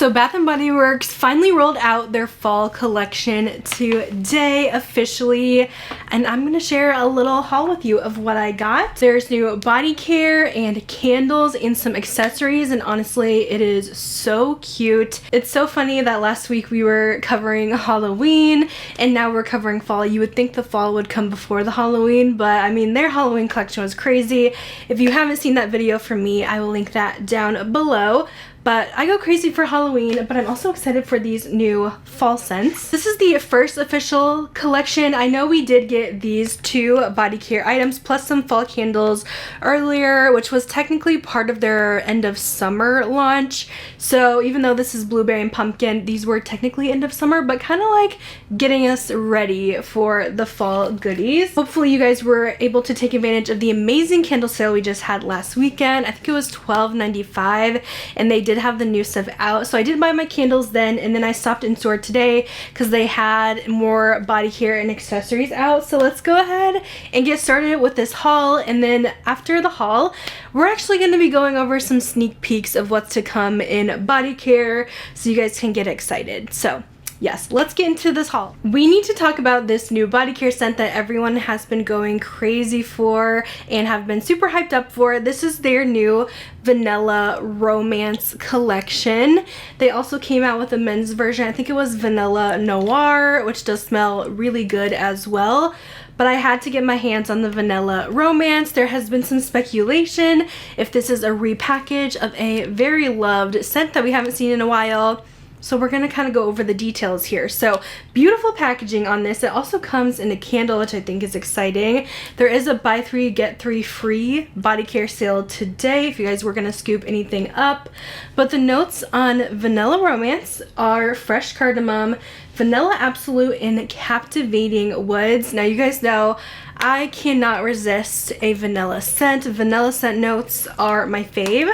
So Bath & Body Works finally rolled out their fall collection today officially, and I'm going to share a little haul with you of what I got. There's new body care and candles and some accessories, and honestly it is so cute. It's so funny that last week we were covering Halloween and now we're covering fall. You would think the fall would come before the Halloween, but I mean their Halloween collection was crazy. If you haven't seen that video from me, I will link that down below. But I go crazy for Halloween, but I'm also excited for these new fall scents. This is the first official collection. I know we did get these two body care items plus some fall candles earlier, which was technically part of their end of summer launch. So even though this is blueberry and pumpkin, these were technically end of summer, but kind of like getting us ready for the fall goodies. Hopefully you guys were able to take advantage of the amazing candle sale we just had last weekend. I think it was $12.95, and they did have the new stuff out, so I did buy my candles then, and then I stopped in store today because they had more body care and accessories out. So let's go ahead and get started with this haul, and then after the haul we're actually going to be going over some sneak peeks of what's to come in body care so you guys can get excited. So yes, let's get into this haul. We need to talk about this new body care scent that everyone has been going crazy for and have been super hyped up for. This is their new Vanilla Romance collection. They also came out with a men's version. I think it was Vanilla Noir, which does smell really good as well. But I had to get my hands on the Vanilla Romance. There has been some speculation if this is a repackage of a very loved scent that we haven't seen in a while. So we're going to kind of go over the details here. So beautiful packaging on this. It also comes in a candle, which I think is exciting. There is a buy 3 get 3 free body care sale today if you guys were going to scoop anything up. But the notes on Vanilla Romance are fresh cardamom, vanilla absolute, and captivating woods. Now you guys know I cannot resist a vanilla scent. Vanilla scent notes are my fave.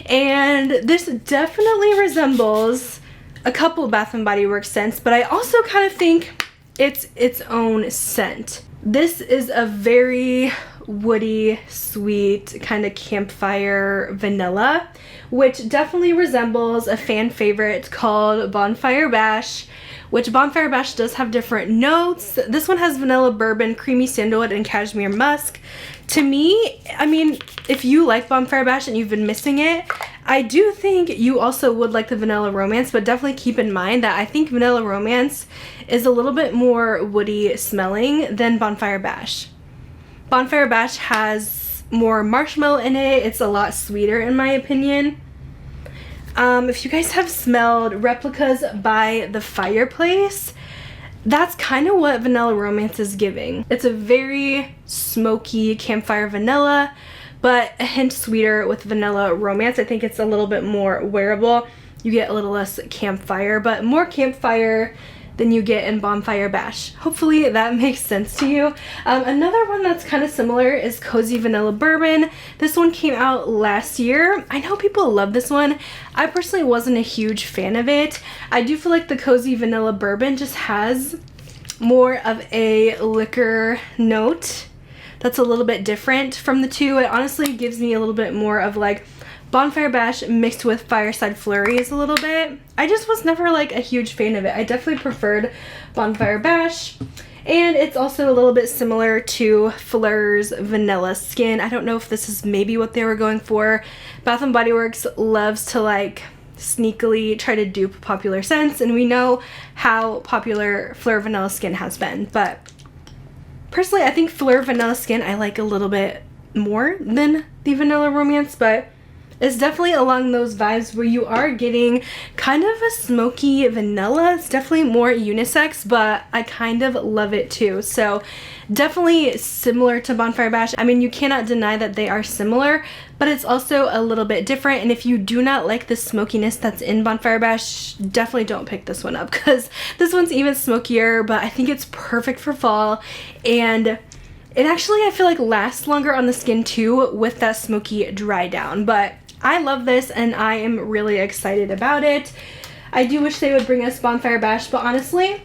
And this definitely resembles a couple Bath & Body Works scents, but I also kind of think it's its own scent. This is a very woody, sweet, kind of campfire vanilla, which definitely resembles a fan favorite called Bonfire Bash, which Bonfire Bash does have different notes. This one has vanilla bourbon, creamy sandalwood, and cashmere musk. To me, I mean, if you like Bonfire Bash and you've been missing it, I do think you also would like the Vanilla Romance, but definitely keep in mind that I think Vanilla Romance is a little bit more woody smelling than Bonfire Bash. Bonfire Bash has more marshmallow in it. It's a lot sweeter in my opinion. If you guys have smelled Replicas by the Fireplace, that's kind of what Vanilla Romance is giving. It's a very smoky campfire vanilla, but a hint sweeter with Vanilla Romance. I think it's a little bit more wearable. You get a little less campfire, but more campfire than you get in Bonfire Bash. Hopefully that makes sense to you. Another one that's kind of similar is Cozy Vanilla Bourbon. This one came out last year. I know people love this one. I personally wasn't a huge fan of it. I do feel like the Cozy Vanilla Bourbon just has more of a liquor note that's a little bit different from the two. It honestly gives me a little bit more of like Bonfire Bash mixed with Fireside Flurries a little bit. I just was never like a huge fan of it. I definitely preferred Bonfire Bash. And it's also a little bit similar to Fleur's Vanilla Skin. I don't know if this is maybe what they were going for. Bath & Body Works loves to like sneakily try to dupe popular scents, and we know how popular Fleur Vanilla Skin has been. But personally, I think Fleur Vanilla Skin I like a little bit more than the Vanilla Romance, but it's definitely along those vibes where you are getting kind of a smoky vanilla. It's definitely more unisex, but I kind of love it too. So definitely similar to Bonfire Bash. I mean, you cannot deny that they are similar, but it's also a little bit different. And if you do not like the smokiness that's in Bonfire Bash, definitely don't pick this one up because this one's even smokier, but I think it's perfect for fall. And it actually, I feel like, lasts longer on the skin too with that smoky dry down. But I love this and I am really excited about it. I do wish they would bring us Bonfire Bash, but honestly,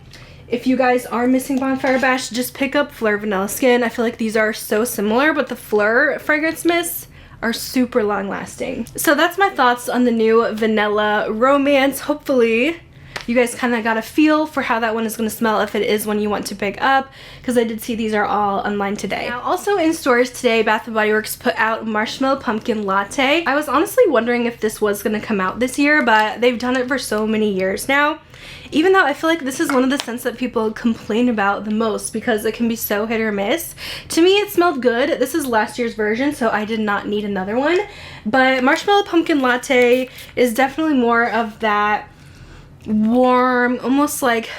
if you guys are missing Bonfire Bash, just pick up Fleur Vanilla Skin. I feel like these are so similar, but the Fleur fragrance mists are super long lasting. So that's my thoughts on the new Vanilla Romance. Hopefully you guys kind of got a feel for how that one is going to smell if it is one you want to pick up, because I did see these are all online today. Now also in stores today, Bath & Body Works put out Marshmallow Pumpkin Latte. I was honestly wondering if this was going to come out this year, but they've done it for so many years now. Even though I feel like this is one of the scents that people complain about the most because it can be so hit or miss. To me, it smelled good. This is last year's version, so I did not need another one. But Marshmallow Pumpkin Latte is definitely more of that warm, almost like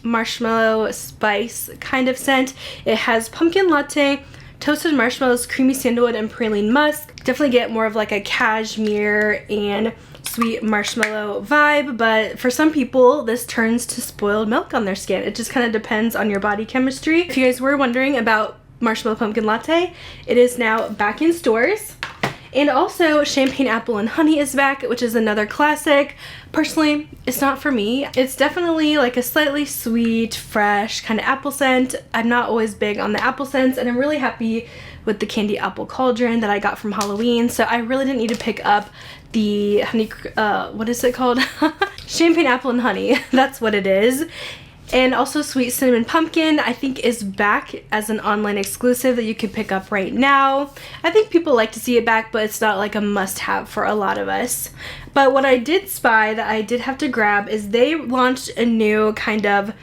marshmallow spice kind of scent. It has pumpkin latte, toasted marshmallows, creamy sandalwood, and praline musk. Definitely get more of like a cashmere and sweet marshmallow vibe, but for some people this turns to spoiled milk on their skin. It just kind of depends on your body chemistry. If you guys were wondering about Marshmallow Pumpkin Latte, it is now back in stores. And also Champagne Apple and Honey is back, which is another classic. Personally, it's not for me. It's definitely like a slightly sweet, fresh kind of apple scent. I'm not always big on the apple scents, and I'm really happy with the Candy Apple Cauldron that I got from Halloween, so I really didn't need to pick up the honey, what is it called? Champagne Apple and Honey, that's what it is. And also Sweet Cinnamon Pumpkin, I think, is back as an online exclusive that you can pick up right now. I think people like to see it back, but it's not like a must-have for a lot of us. But what I did spy that I did have to grab is they launched a new kind of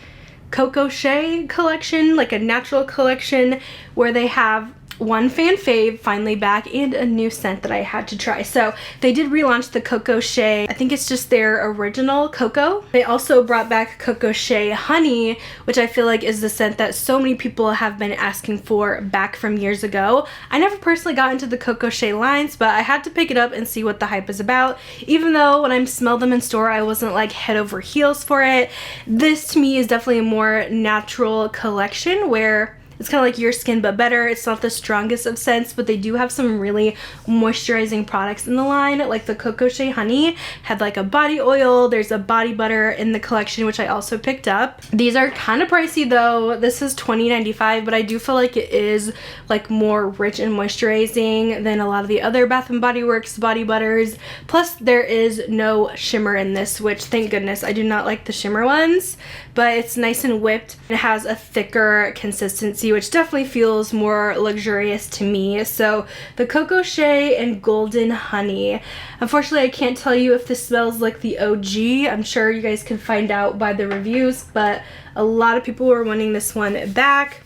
Coco Shea collection, like a natural collection, where they have one fan fave finally back and a new scent that I had to try. So they did relaunch the Coco Shea. I think it's just their original Coco. They also brought back Coco Shea Honey, which I feel like is the scent that so many people have been asking for back from years ago. I never personally got into the Coco Shea lines, but I had to pick it up and see what the hype is about. Even though when I smelled them in store, I wasn't like head over heels for it. This to me is definitely a more natural collection where it's kind of like your skin but better. It's not the strongest of scents, but they do have some really moisturizing products in the line. Like the Coco Shea Honey had like a body oil. There's a body butter in the collection, which I also picked up. These are kind of pricey though. This is $20.95, but I do feel like it is like more rich and moisturizing than a lot of the other Bath & Body Works body butters. Plus there is no shimmer in this, which thank goodness. I do not like the shimmer ones, but it's nice and whipped. It has a thicker consistency, which definitely feels more luxurious to me. So the Coco Shea and Golden Honey. Unfortunately, I can't tell you if this smells like the OG. I'm sure you guys can find out by the reviews, but a lot of people were wanting this one back.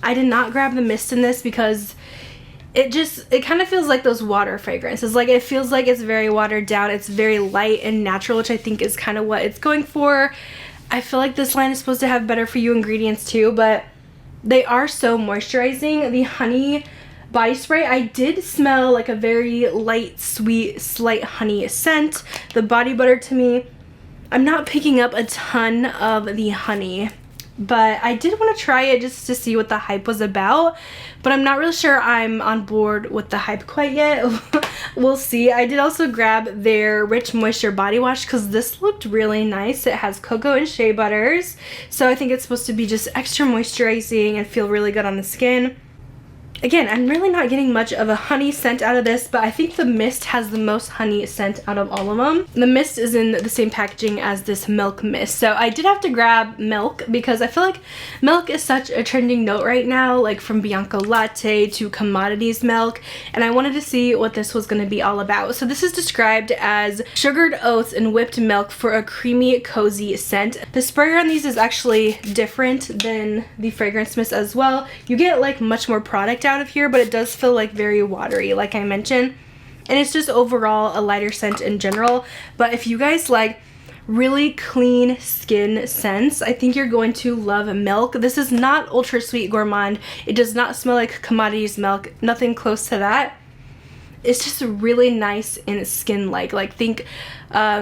I did not grab the mist in this because it kind of feels like those water fragrances. Like it feels like it's very watered down. It's very light and natural, which I think is kind of what it's going for. I feel like this line is supposed to have better for you ingredients too, but they are so moisturizing. The honey body spray, I did smell like a very light, sweet, slight honey scent. The body butter to me, I'm not picking up a ton of the honey, but I did want to try it just to see what the hype was about, but I'm not really sure I'm on board with the hype quite yet. We'll see. I did also grab their Rich Moisture Body Wash because this looked really nice. It has cocoa and shea butters, so I think it's supposed to be just extra moisturizing and feel really good on the skin. Again, I'm really not getting much of a honey scent out of this, but I think the mist has the most honey scent out of all of them. The mist is in the same packaging as this milk mist, so I did have to grab milk because I feel like milk is such a trending note right now, like from Bianco Latte to commodities milk, and I wanted to see what this was going to be all about. So this is described as sugared oats and whipped milk for a creamy, cozy scent. The sprayer on these is actually different than the fragrance mist as well. You get like much more product out of here, but it does feel like very watery, like I mentioned, and it's just overall a lighter scent in general. But if you guys like really clean skin scents, I think you're going to love milk. This is not ultra sweet gourmand. It does not smell like commodities milk, nothing close to that. It's just really nice and skin-like. Like think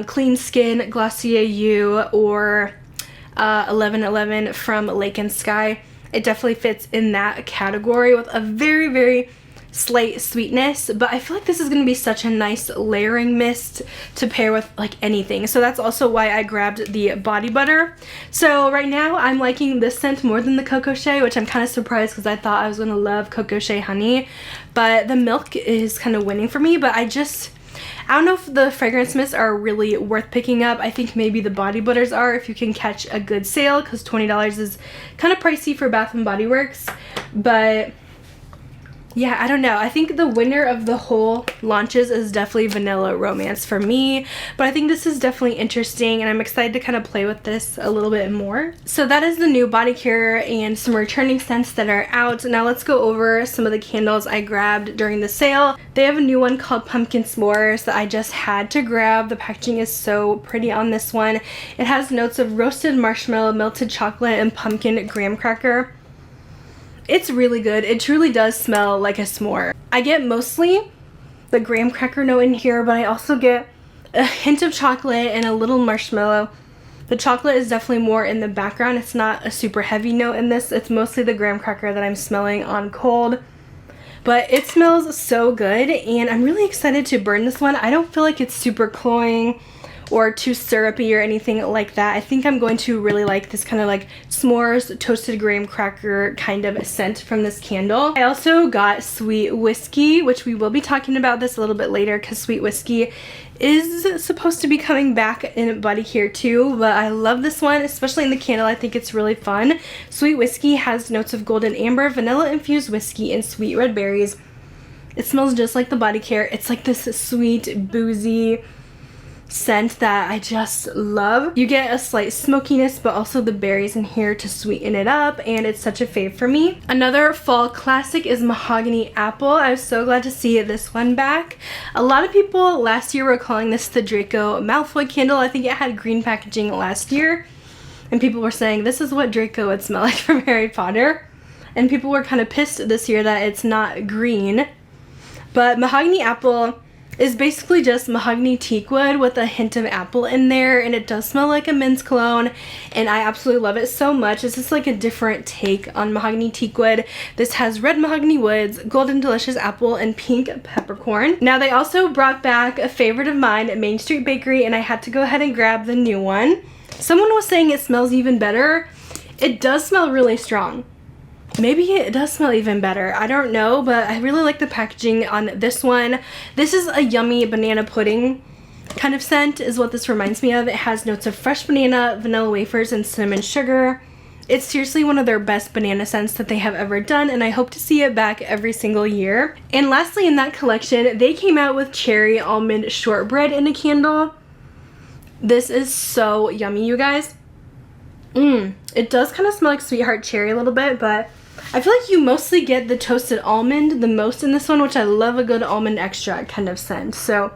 Clean Skin, Glossier You, or 1111 from Lake and Sky. It definitely fits in that category with a very, very slight sweetness, but I feel like this is going to be such a nice layering mist to pair with like anything. So that's also why I grabbed the body butter. So right now I'm liking this scent more than the Coco Shea, which I'm kind of surprised because I thought I was going to love Coco Shea honey, but the milk is kind of winning for me. But I don't know if the fragrance mists are really worth picking up. I think maybe the body butters are if you can catch a good sale, because $20 is kind of pricey for Bath & Body Works. But yeah, I don't know. I think the winner of the whole launches is definitely Vanilla Romance for me, but I think this is definitely interesting and I'm excited to kind of play with this a little bit more. So that is the new body care and some returning scents that are out. Now let's go over some of the candles I grabbed during the sale. They have a new one called Pumpkin S'mores that I just had to grab. The packaging is so pretty on this one. It has notes of roasted marshmallow, melted chocolate, and pumpkin graham cracker. It's really good. It truly does smell like a s'more. I get mostly the graham cracker note in here, but I also get a hint of chocolate and a little marshmallow. The chocolate is definitely more in the background. It's not a super heavy note in this. It's mostly the graham cracker that I'm smelling on cold. But it smells so good and I'm really excited to burn this one. I don't feel like it's super cloying or too syrupy or anything like that. I think I'm going to really like this kind of like s'mores, toasted graham cracker kind of scent from this candle. I also got Sweet Whiskey, which we will be talking about this a little bit later because Sweet Whiskey is supposed to be coming back in body care too, but I love this one, especially in the candle. I think it's really fun. Sweet Whiskey has notes of golden amber, vanilla infused whiskey, and sweet red berries. It smells just like the body care. It's like this sweet, boozy scent that I just love. You get a slight smokiness, but also the berries in here to sweeten it up, and it's such a fave for me. Another fall classic is Mahogany Apple. I was so glad to see this one back. A lot of people last year were calling this the Draco Malfoy candle. I think it had green packaging last year, and people were saying this is what Draco would smell like from Harry Potter, and people were kind of pissed this year that it's not green. But Mahogany Apple is basically just mahogany teakwood with a hint of apple in there, and it does smell like a men's cologne, and I absolutely love it so much. It's just like a different take on mahogany teakwood. This has red mahogany woods, golden delicious apple, and pink peppercorn. Now they also brought back a favorite of mine at Main Street Bakery, and I had to go ahead and grab the new one. Someone was saying it smells even better. It does smell really strong. Maybe it does smell even better. I don't know, but I really like the packaging on this one. This is a yummy banana pudding kind of scent is what this reminds me of. It has notes of fresh banana, vanilla wafers, and cinnamon sugar. It's seriously one of their best banana scents that they have ever done, and I hope to see it back every single year. And lastly in that collection, they came out with cherry almond shortbread in a candle. This is so yummy, you guys. It does kind of smell like Sweetheart Cherry a little bit, but I feel like you mostly get the toasted almond the most in this one, which I love a good almond extract kind of scent. So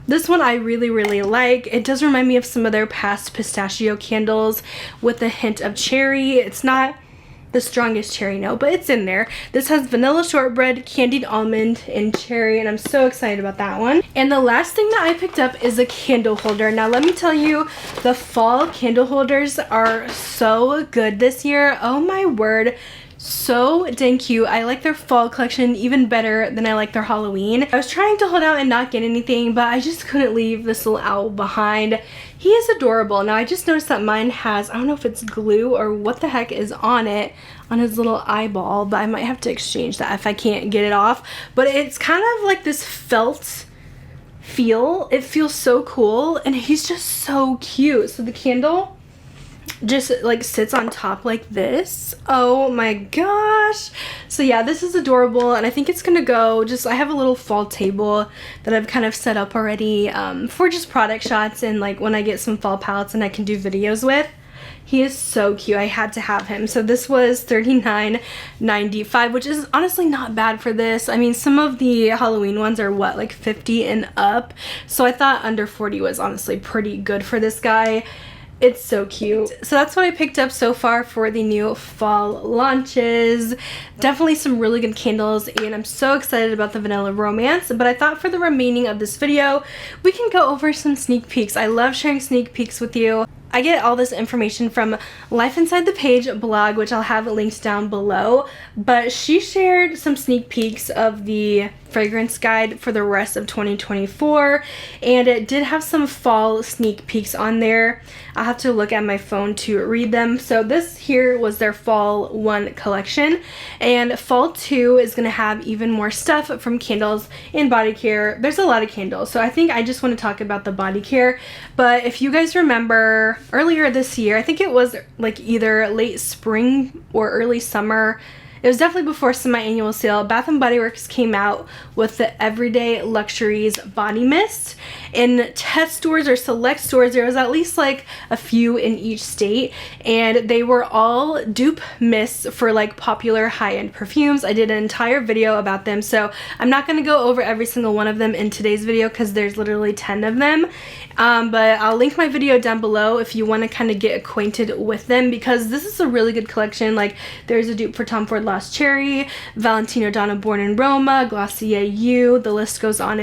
this one I really, really like. It does remind me of some of their past pistachio candles with a hint of cherry. It's not the strongest cherry note, but it's in there. This has vanilla shortbread, candied almond, and cherry, and I'm so excited about that one. And the last thing that I picked up is a candle holder. Now let me tell you, the fall candle holders are so good this year. Oh my word. So dang cute. I like their fall collection even better than I like their Halloween. I was trying to hold out and not get anything, but I just couldn't leave this little owl behind. He is adorable. Now I just noticed that mine has, I don't know if it's glue or what the heck is on it, on his little eyeball, but I might have to exchange that if I can't get it off. But it's kind of like this felt feel. It feels so cool, and he's just so cute. So the candle just like sits on top like this. Oh my gosh. So yeah, this is adorable, and I think it's gonna go just, I have a little fall table that I've kind of set up already for just product shots and like when I get some fall palettes and I can do videos with. He is so cute. I had to have him. So this was $39.95, which is honestly not bad for this. I mean, some of the Halloween ones are what, like 50 and up, so I thought under 40 was honestly pretty good for this guy. It's so cute. So that's what I picked up so far for the new fall launches. Definitely some really good candles, and I'm so excited about the Vanilla Romance. But I thought for the remaining of this video, we can go over some sneak peeks. I love sharing sneak peeks with you. I get all this information from Life Inside the Page blog, which I'll have linked down below, but she shared some sneak peeks of the fragrance guide for the rest of 2024, and it did have some fall sneak peeks on there. I'll have to look at my phone to read them. So this here was their fall 1 collection, and fall 2 is going to have even more stuff from candles and body care. There's a lot of candles, so I think I just want to talk about the body care. But if you guys remember earlier this year, I think it was like either late spring or early summer, it was definitely before semi-annual sale, Bath & Body Works came out with the Everyday Luxuries Body Mist. In test stores or select stores, there was at least like a few in each state, and they were all dupe mists for like popular high-end perfumes. I did an entire video about them, so I'm not going to go over every single one of them in today's video because there's literally 10 of them. But I'll link my video down below if you want to kind of get acquainted with them, because this is a really good collection. Like, there's a dupe for Tom Ford Lost Cherry, Valentino Donna Born in Roma, Glossier You, the list goes on,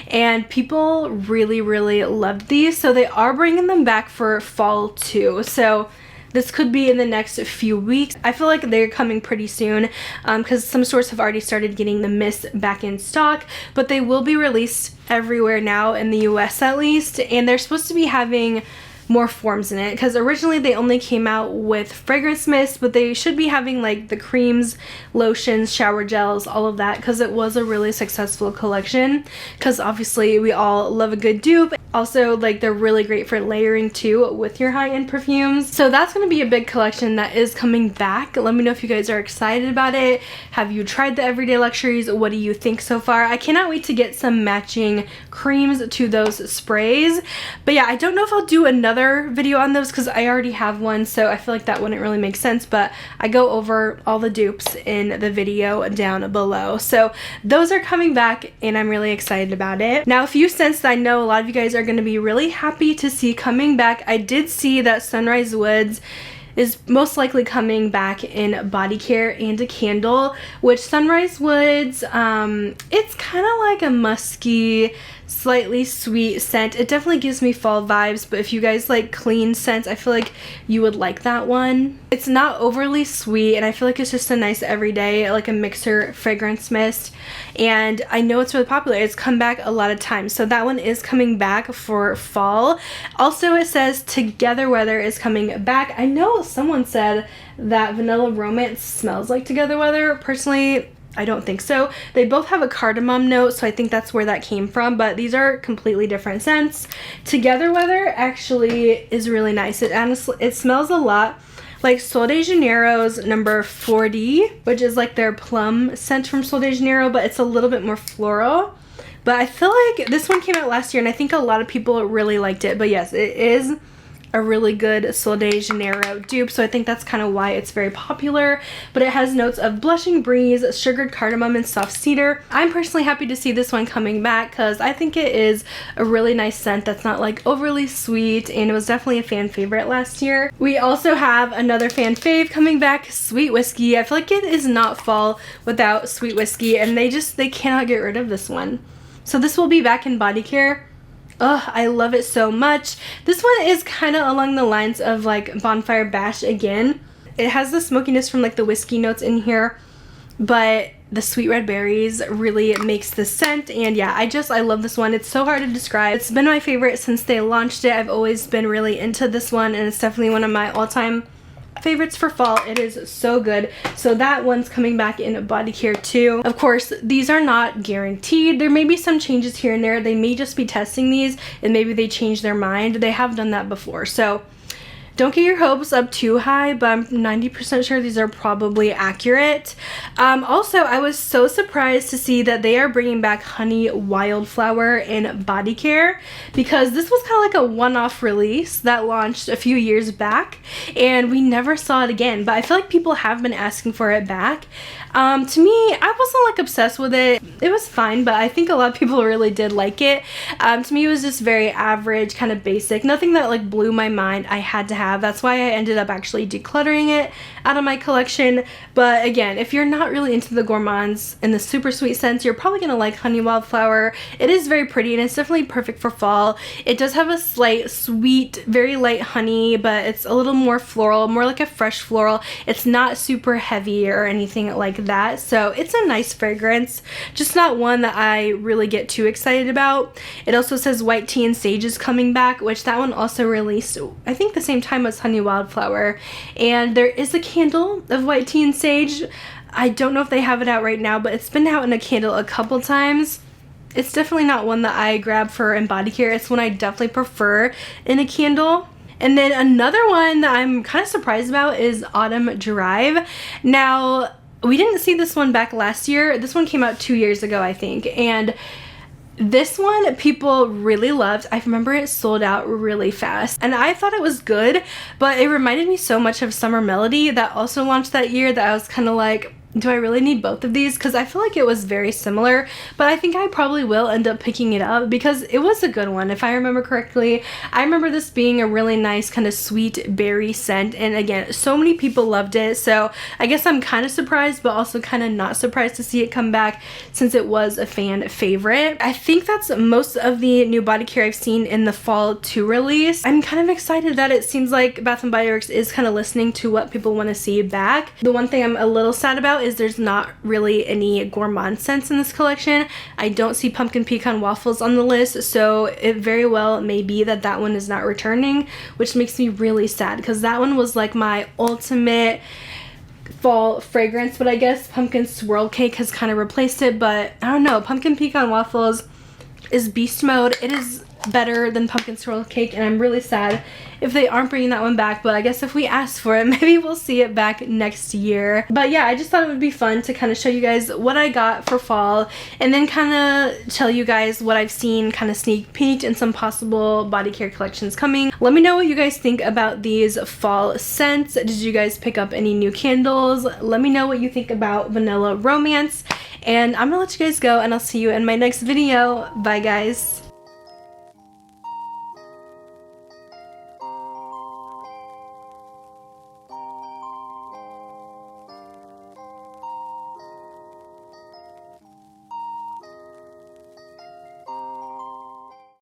and people really loved these, so they are bringing them back for fall too. So this could be in the next few weeks. I feel like they're coming pretty soon because some stores have already started getting the mist back in stock, but they will be released everywhere now in the US at least, and they're supposed to be having more forms in it, because originally they only came out with fragrance mist, but they should be having like the creams, lotions, shower gels, all of that, because it was a really successful collection, because obviously we all love a good dupe. Also, like, they're really great for layering too with your high-end perfumes. So that's going to be a big collection that is coming back. Let me know if you guys are excited about it. Have you tried the Everyday Luxuries? What do you think so far? I cannot wait to get some matching creams to those sprays. But yeah, I don't know if I'll do another video on those because I already have one, so I feel like that wouldn't really make sense, but I go over all the dupes in the video down below. So those are coming back and I'm really excited about it. Now, if you sensed, I know a lot of you guys are going to be really happy to see coming back, I did see that Sunrise Woods is most likely coming back in body care and a candle, which Sunrise Woods, it's kind of like a musky, slightly sweet scent. It definitely gives me fall vibes, but if you guys like clean scents, I feel like you would like that one. It's not overly sweet, and I feel like it's just a nice everyday, like a mixer fragrance mist, and I know it's really popular. It's come back a lot of times, so that one is coming back for fall. Also, it says Together Weather is coming back. I know someone said that Vanilla Romance smells like Together Weather. Personally, I don't think so. They both have a cardamom note, so I think that's where that came from, but these are completely different scents. Together Weather actually is really nice. It smells a lot like Sol de Janeiro's number 40, which is like their plum scent from Sol de Janeiro, but it's a little bit more floral. But I feel like this one came out last year, and I think a lot of people really liked it. But yes, it is a really good Sol de Janeiro dupe, so I think that's kind of why it's very popular. But it has notes of blushing breeze, sugared cardamom, and soft cedar. I'm personally happy to see this one coming back because I think it is a really nice scent that's not like overly sweet, and it was definitely a fan favorite last year. We also have another fan fave coming back, Sweet Whiskey. I feel like it is not fall without Sweet Whiskey, and they cannot get rid of this one. So this will be back in body care. Oh, I love it so much. This one is kind of along the lines of like Bonfire Bash again. It has the smokiness from like the whiskey notes in here, but the sweet red berries really makes the scent. And yeah, I love this one. It's so hard to describe. It's been my favorite since they launched it. I've always been really into this one, and it's definitely one of my all-time favorites for fall. It is so good. So that one's coming back in body care too. Of course, these are not guaranteed. There may be some changes here and there. They may just be testing these and maybe they change their mind. They have done that before, so don't get your hopes up too high, but I'm 90% sure these are probably accurate. Also, I was so surprised to see that they are bringing back Honey Wildflower in body care, because this was kind of like a one-off release that launched a few years back and we never saw it again, but I feel like people have been asking for it back. To me, I wasn't like obsessed with it. It was fine, but I think a lot of people really did like it. To me, it was just very average, kind of basic, nothing that like blew my mind. I had to have. That's why I ended up actually decluttering it out of my collection. But again, if you're not really into the gourmands and the super sweet scents, you're probably gonna like Honey Wildflower. It is very pretty and it's definitely perfect for fall. It does have a slight sweet, very light honey, but it's a little more floral, more like a fresh floral. It's not super heavy or anything like that, so it's a nice fragrance, just not one that I really get too excited about. It also says White Tea and Sage is coming back, which that one also released I think the same time as Honey Wildflower, and there is a candle of White Tea and Sage. I don't know if they have it out right now, but it's been out in a candle a couple times. It's definitely not one that I grab for in body care. It's one I definitely prefer in a candle. And then another one that I'm kind of surprised about is Autumn Drive. Now, we didn't see this one back last year. This one came out 2 years ago, I think, and this one people really loved. I remember it sold out really fast and I thought it was good, but it reminded me so much of Summer Melody that also launched that year that I was kind of like, do I really need both of these? Because I feel like it was very similar, but I think I probably will end up picking it up because it was a good one. If I remember correctly, I remember this being a really nice kind of sweet berry scent, and again, so many people loved it, so I guess I'm kind of surprised but also kind of not surprised to see it come back since it was a fan favorite. I think that's most of the new body care I've seen in the fall to release. I'm kind of excited that it seems like Bath & Body Works is kind of listening to what people want to see back. The one thing I'm a little sad about is there's not really any gourmand scents in this collection. I don't see pumpkin pecan waffles on the list, so it very well may be that that one is not returning, which makes me really sad because that one was like my ultimate fall fragrance, but I guess pumpkin swirl cake has kind of replaced it. But I don't know, pumpkin pecan waffles is beast mode. It is better than pumpkin swirl cake, and I'm really sad if they aren't bringing that one back, but I guess if we ask for it, maybe we'll see it back next year. But yeah, I just thought it would be fun to kind of show you guys what I got for fall and then kind of tell you guys what I've seen kind of sneak peeked in some possible body care collections coming. Let me know what you guys think about these fall scents. Did you guys pick up any new candles? Let me know what you think about Vanilla Romance, and I'm gonna let you guys go and I'll see you in my next video. Bye guys.